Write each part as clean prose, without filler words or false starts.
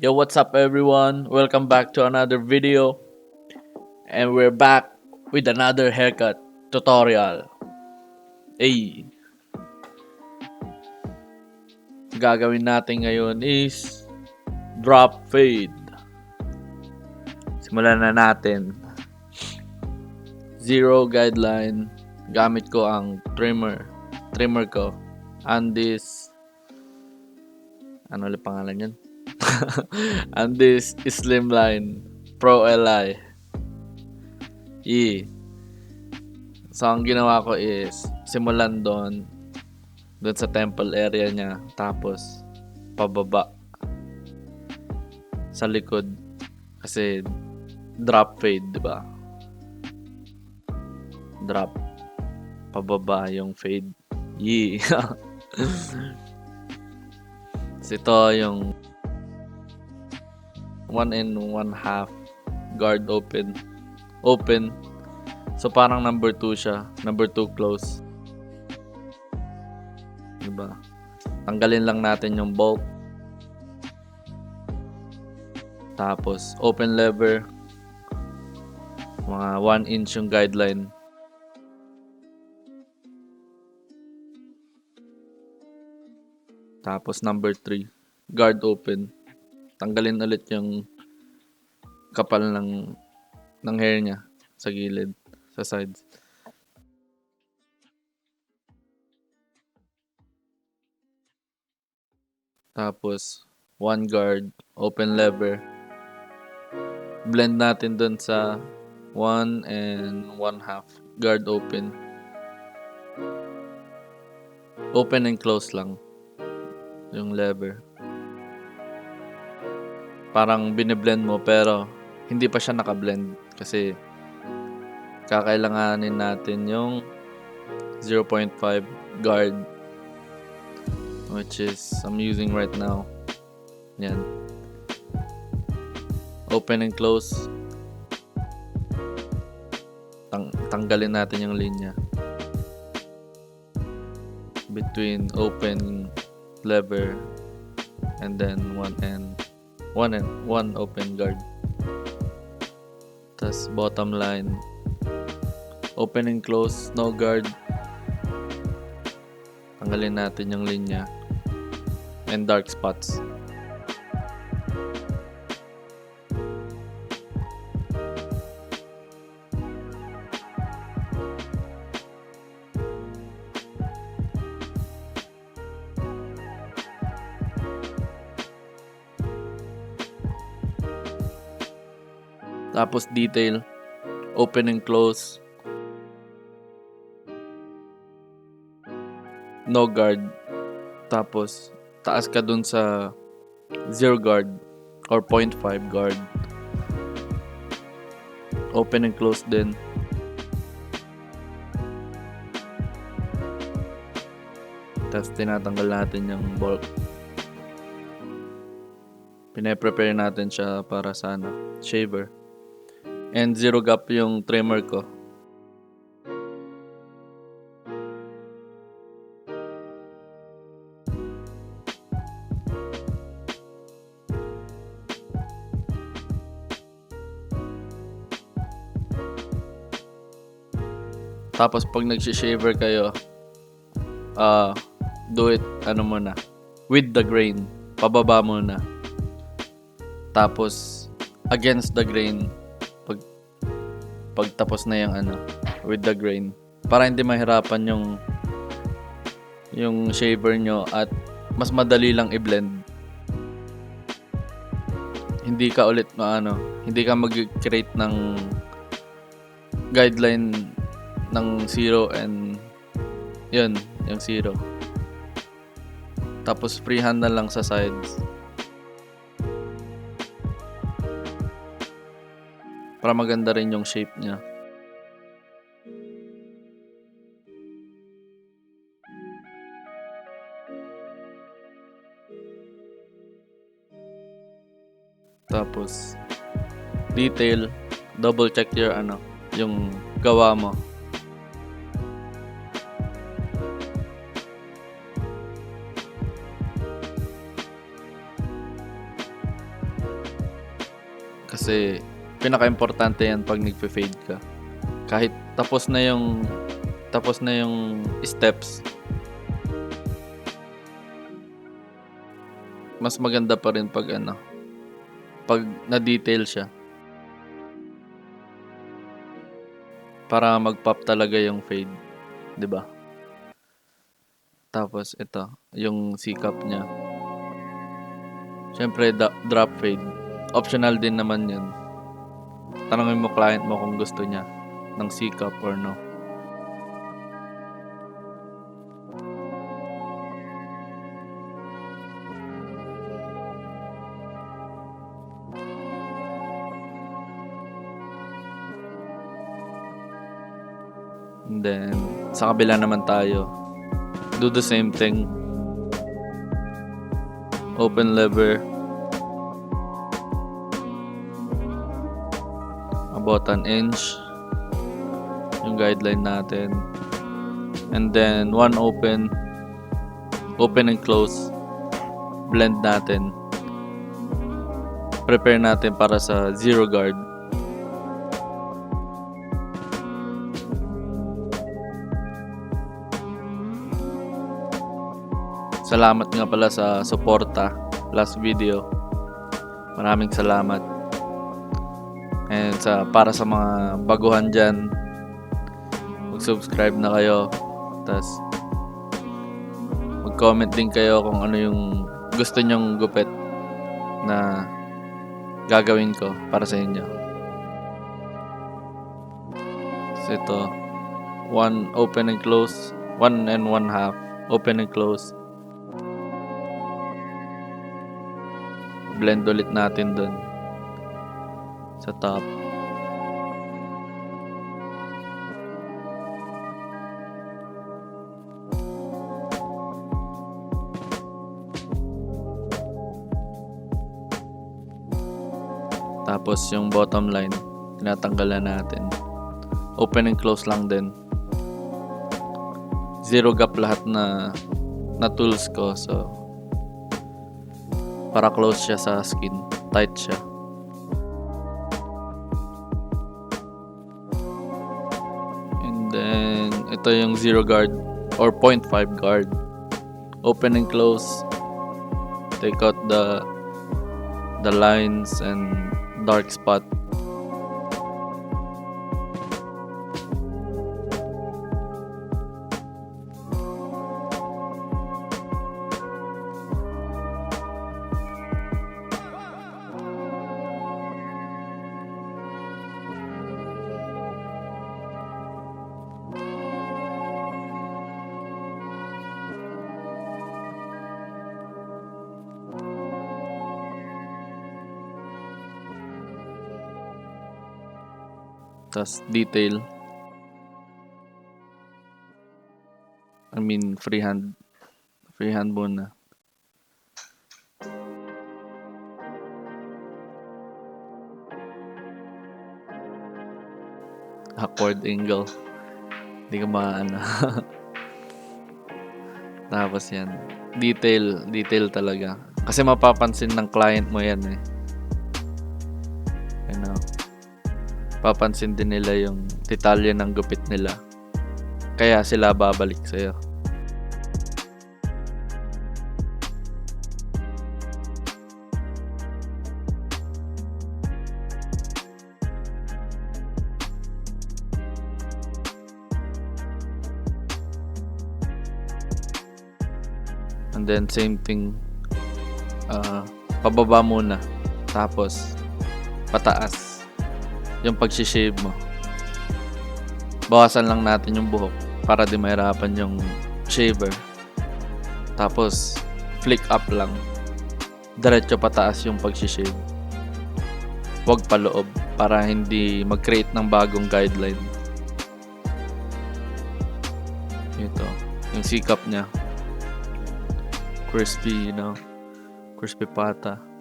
Yo, what's up everyone? Welcome back to another video. And we're back with another haircut tutorial. Ay, gagawin natin ngayon is drop fade. Simulan na natin. Zero guideline. Gamit ko ang trimmer ko. And this, ano ulit pangalan yan? And this Slimline Pro Li. So, ang ginawa ko is, simulan doon sa temple area niya. Tapos, pababa sa likod. Kasi, drop fade, diba? Drop. Pababa yung fade. So, ito yung 1 and 1/2 guard open. So parang number 2 siya. Number 2 close. Diba? Tanggalin lang natin yung bolt. Tapos open lever. Mga 1 inch yung guideline. Tapos number 3 guard open. Tanggalin ulit yung kapal ng hair niya sa gilid, sa sides. Tapos 1 guard, open lever. Blend natin dun sa 1 and 1/2 guard open. Open and close lang yung lever. Parang biniblend mo pero hindi pa siya nakablend kasi kakailanganin natin yung 0.5 guard, which is I'm using right now. Yan. Open and close. Tanggalin natin yung linya between open lever and then one open guard. Tas bottom line, open and close, no guard. Tanggalin natin yung linya and dark spots. Tapos detail, open and close, no guard. Tapos taas ka dun sa 0 guard or 0.5 guard. Open and close din. Tapos tinatanggal natin yung bulk. Pine-prepare natin siya para sa shaver. And 0 gap yung trimmer ko. Tapos pag nag-shaver kayo, do it muna, with the grain. Pababa muna. Tapos against the grain pag tapos na yung with the grain, para hindi mahirapan yung shaver nyo at mas madali lang i-blend. Hindi ka mag-create ng guideline ng 0 and yun, yung 0. Tapos freehand na lang sa sides. Para maganda rin yung shape niya. Tapos detail, double check yung gawa mo. Kasi pinaka-importante yan pag nagfe-fade ka. Kahit tapos na yung steps, mas maganda pa rin pag pag na-detail siya. Para mag-pop talaga yung fade, 'di ba? Tapos ito, yung sikap niya. Siyempre, drop fade. Optional din naman 'yun. Tanungin mo client mo kung gusto niya ng sikap or no. And then, sa kabila naman tayo. Do the same thing. Open lever. About an inch. Yung guideline natin. And then, one open. Open and close. Blend natin. Prepare natin para sa zero guard. Salamat nga pala sa suporta last video. Maraming salamat. And para sa mga baguhan dyan, mag-subscribe na kayo. Tapos mag-comment din kayo kung ano yung gusto nyong gupit na gagawin ko para sa inyo. So ito, one open and close, 1 1/2 open and close. Blend ulit natin dun sa top. Tapos yung bottom line, tinatanggalan natin. Open and close lang din. Zero gap lahat na tools ko, so para close siya sa skin, tight siya. And then ito yung zero guard or 0.5 guard. Open and close. Take out the lines and dark spot. Tas detail. I mean freehand muna. Awkward angle. Hindi ka maano. Tapos yan. Detail talaga. Kasi mapapansin ng client mo yan eh. Ano? Papansin din nila yung detalye ng gupit nila. Kaya sila babalik sa'yo. And then same thing, pababa muna. Tapos pataas. Yung pag-shave mo. Bawasan lang natin yung buhok para di mahirapan yung shaver. Tapos flick up lang. Diretso pataas yung pag-shave. Huwag paloob para hindi mag-create ng bagong guideline. Ito, yung sikap niya. Crispy, crispy pata.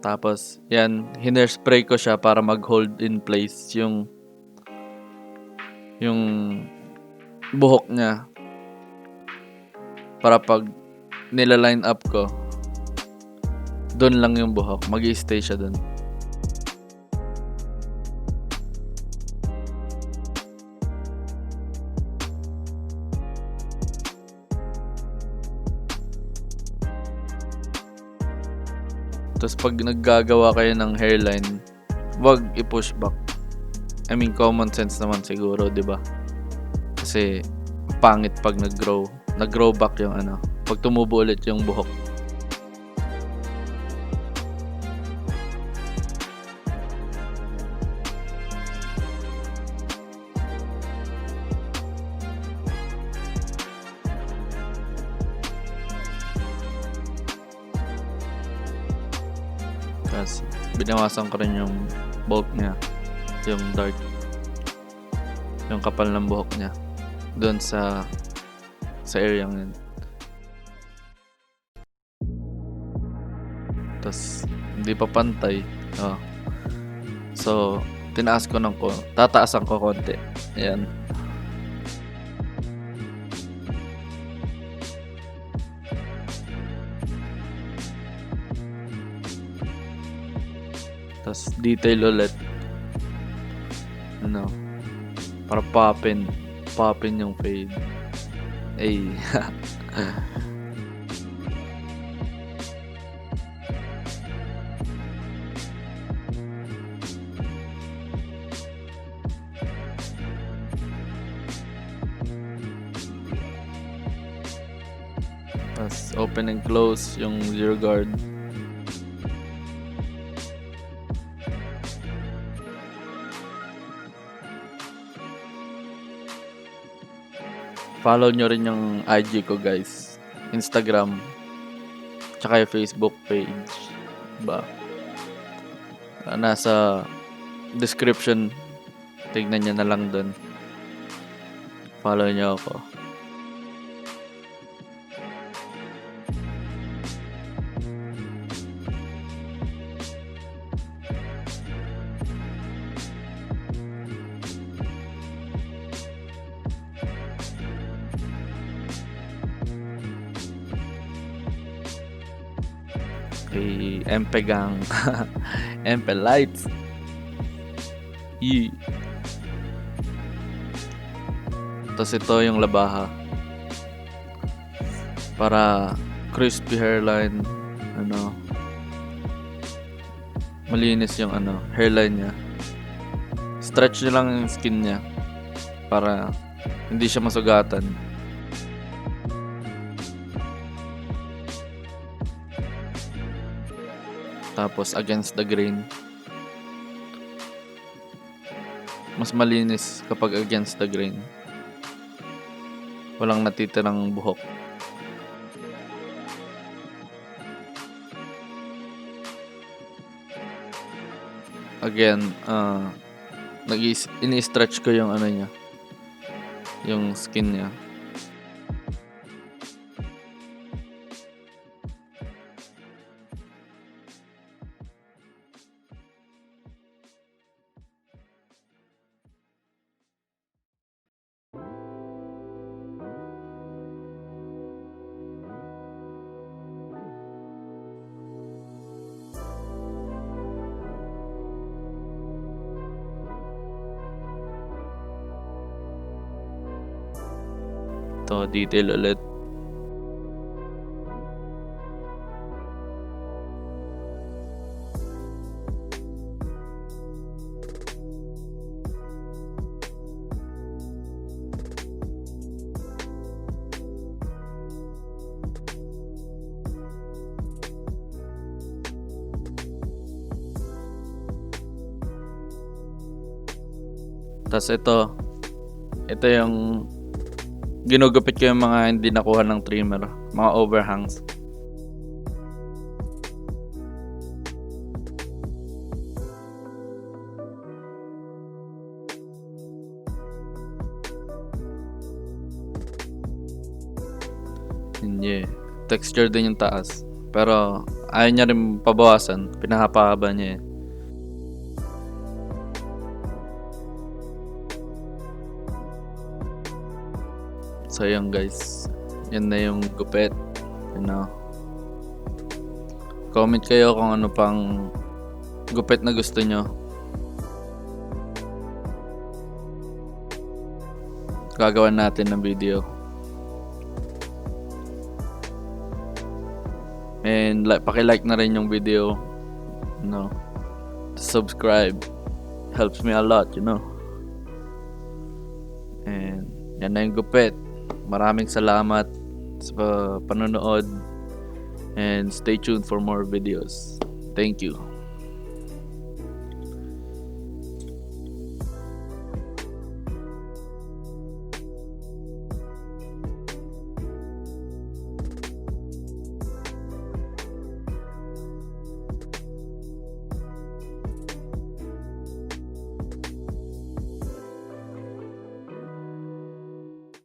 Tapos, yan, hiner-spray ko siya para mag-hold in place yung buhok niya. Para pag nila-line up ko, doon lang yung buhok. Mag-i-stay siya doon. Tapos pag naggagawa kayo ng hairline, wag i-push back. I mean, common sense naman siguro, di ba? Kasi pangit pag nag-grow back yung ano, pag tumubo ulit yung buhok. Tapos binawasan ko rin yung bulk niya, yung dark, yung kapal ng buhok niya doon sa area yun. Tapos hindi pa pantay. So tataasan ko konti. Ayan. Tapos detail ulit. Ano? Para poppin yung fade. Ay. Tapos open and close yung zero guard. Follow nyo rin yung IG ko, guys. Instagram. Tsaka yung Facebook page. Diba? Nasa description. Tignan nyo na lang dun. Follow nyo ako. Kay MP Gang. MP Lights. Tapos ito yung labaha. Para crispy hairline. Malinis yung hairline niya. Stretch nyo lang yung skin niya. Para hindi siya masugatan. Tapos against the grain. Mas malinis kapag against the grain. Walang natitirang buhok. Again, ini-stretch ko yung niya. Yung skin niya. Ito, detail ulit. Tapos ito yung ginugupit ko yung mga hindi nakuha ng trimmer, mga overhangs. Hindi. Texture din yung taas. Pero ayaw niya rin pabawasan. Pinahapa-haba niya eh. So yun guys, yan na yung gupit. Comment kayo kung ano pang gupit na gusto nyo. Gagawan natin ng video. And paki-like na rin yung video No, subscribe helps me a lot, And yan na yung gupit. Maraming salamat sa panonood and stay tuned for more videos. Thank you.